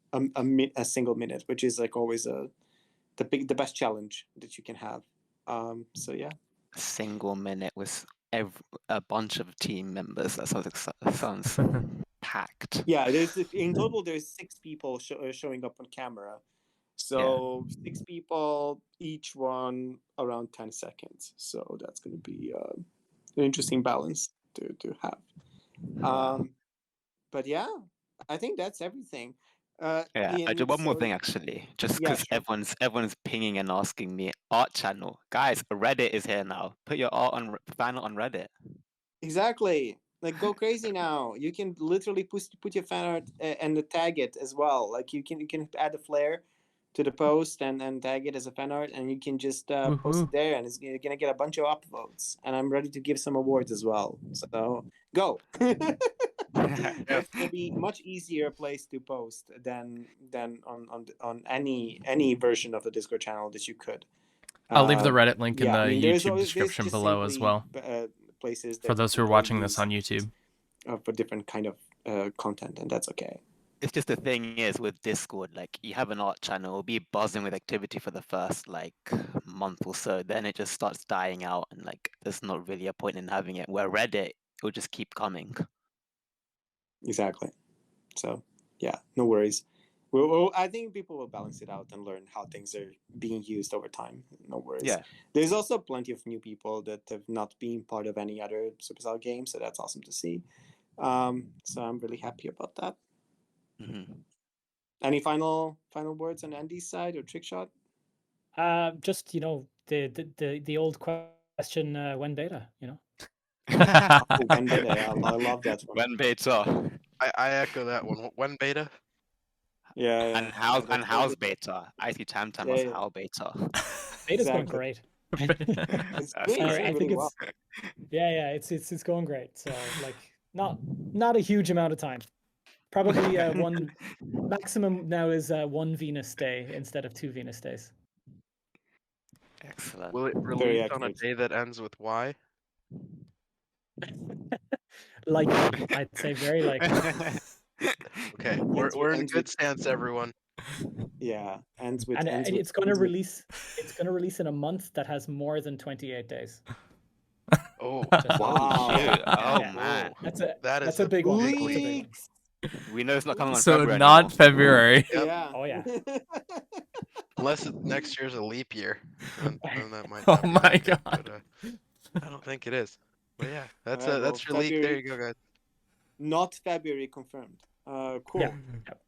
a single minute, which is like always the best challenge that you can have. So yeah. A single minute with a bunch of team members. That sounds packed. Yeah, in total there's 6 people showing up on camera. So 6 people, each one around 10 seconds. So that's going to be an interesting balance to have. But yeah, I think that's everything. Yeah, I do one more so- thing actually, just Yeah, because sure. everyone's pinging and asking me. Art channel, guys, Reddit is here now. Put your art on fan art on Reddit. Exactly. Like go crazy now. You can literally put your fan art and tag it as well. Like you can add a flare to the post and tag it as a fan art, and you can just post Woohoo. it there, and you're gonna get a bunch of upvotes. And I'm ready to give some awards as well. So go. It's gonna be much easier place to post than on any version of the Discord channel that you could. I'll leave the Reddit link in the there's YouTube description just below as simply, well. Places For those who are people watching this use, on YouTube. for different kind of content, and that's okay. It's just the thing is with Discord, like you have an art channel, it'll be buzzing with activity for the first like month or so, then it just starts dying out, and like there's not really a point in having it. Where Reddit, it'll just keep coming. Exactly. So yeah, no worries. Well, I think people will balance it out and learn how things are being used over time. No worries. Yeah. There's also plenty of new people that have not been part of any other Supercell game, so that's awesome to see. So I'm really happy about that. Mm-hmm. Any final words on Andy's side or Trickshot? Just the old question, when beta, When beta, I love that one. When beta. I echo that one. When beta? Yeah. And how's beta? I see Tam as Yeah. how beta. Beta's going Exactly. great. It's That's doing great. I think really well. it's going great. So like not a huge amount of time. Probably one maximum now is 1 Venus day instead of 2 Venus days. Excellent. Will it Very release on a accurate. day that ends with Y? Likely, I'd say very likely. Okay, Ends we're in ends good with- stance, everyone. Yeah, ends with And ends with. it's going to release. It's going to release in a month that has more than 28 days. Oh, Wow. Shoot. Oh Yeah. man. that's a big one. That's a big one. Leaks. We know it's not coming on So February not anymore. February. Yep. Yeah. Oh yeah. Unless next year's a leap year, then that might. Oh not be my happening, God. But, I don't think it is. But yeah, that's Alright, that's well, your leak. There February- you go, guys. Not February confirmed. Cool.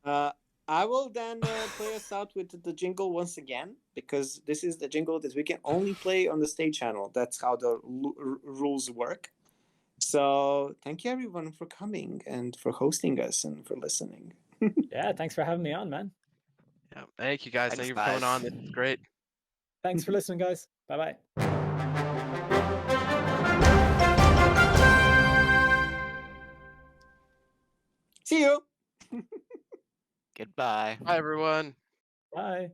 Yeah. I will then play us out with the jingle once again, because this is the jingle that we can only play on the stage channel. That's how the rules work. So thank you everyone for coming and for hosting us and for listening. Yeah. Thanks for having me on, man. Yeah, thank you guys. Thanks, Thank you for coming guys. on. This is great. Thanks for listening, guys. Bye bye. See you. Goodbye. Bye, everyone. Bye.